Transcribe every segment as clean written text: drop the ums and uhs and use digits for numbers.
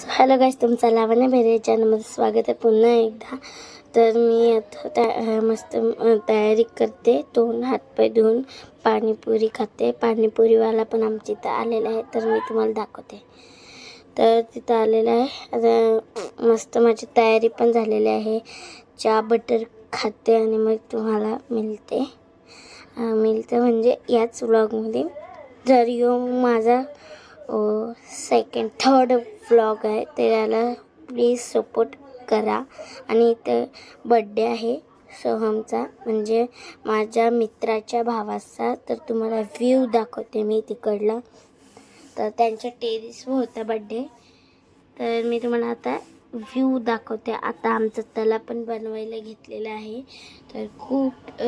Hello गाईस, तुमचं लावण्य बेरे चॅनलमध्ये स्वागत आहे पुन्हा एकदा. तर मी आता मस्त तयारी करते, तोंड हातपाय धुवून पाणीपुरी खाते. पाणीपुरीवाला पण आमच्या इथं आलेला आहे, तर मी तुम्हाला दाखवते. तर तिथं आलेला आहे. आता मस्त माझी तयारी पण झालेली आहे. चहा बटर खाते आणि मग तुम्हाला मिळते म्हणजे याच व्लॉगमध्ये. जर माझा थर्ड व्लॉग आहे, त्याला प्लीज सपोर्ट करा. आणि इथं बड्डे आहे सोहमचा, म्हणजे माझ्या मित्राच्या भावाचा. तर तुम्हाला व्ह्यू दाखवते मी तिकडला. तर त्यांच्या टेरेसवर होता बड्डे, तर मी तुम्हाला आता व्ह्यू दाखवते. आता आमचं तला पण बनवायला घेतलेला आहे. तर खूप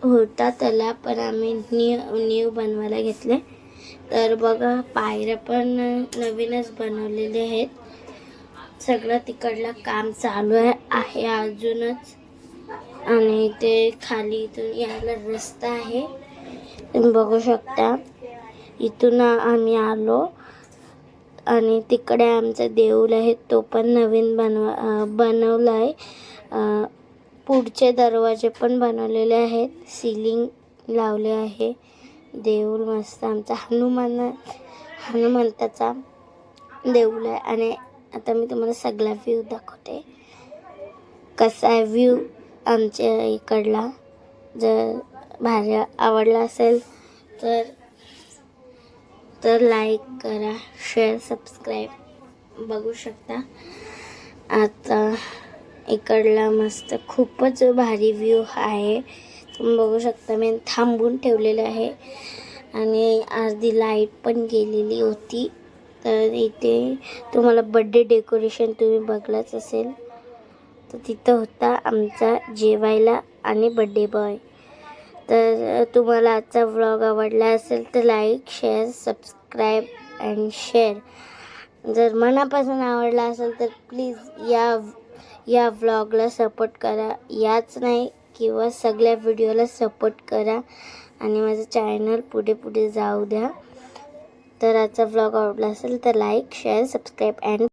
होता तला, पण आम्ही न्यू बनवायला घेतले. तर बघा, पायऱ्या पण नवीनच बनवलेले आहेत. सगळं तिकडलं काम चालू आहे अजूनच. आणि ते खाली इथून यायला रस्ता आहे, तुम्ही बघू शकता. इथून आम्ही आलो आणि तिकडे आमचा देऊळ आहे, तो पण नवीन बनवला आहे. पुढचे दरवाजे पण बनवलेले आहेत, सीलिंग लावले आहे. देऊळ मस्त आमचा हनुमंताचा देऊळ आहे. आणि आता मी तुम्हाला सगळा व्ह्यू दाखवते, कसा आहे व्ह्यू आमच्या इकडला. जर भारी आवडला असेल तर लाईक करा, शेअर, सबस्क्राईब. बघू शकता आता इकडला मस्त खूपच भारी व्ह्यू आहे. तुम्ही बघू शकता, मी थांबून ठेवलेलं आहे आणि अर्धी लाईट पण गेलेली होती. तर इथे तुम्हाला बड्डे डेकोरेशन तुम्ही बघलंच असेल. तर तिथं होता आमचा जेवायला आणि बड्डे बॉय. तर तुम्हाला आजचा व्लॉग आवडला असेल तर like, share, subscribe and share. जर मनापासून आवडला असेल तर प्लीज या व्लॉगला सपोर्ट करा. याच नाही किंवा सगळ्या व्हिडिओला सपोर्ट करा आणि माझं चॅनल पुढे जाऊ द्या. तर आजचा व्लॉग आवडला असेल तर लाईक, शेअर, सबस्क्राईब अँड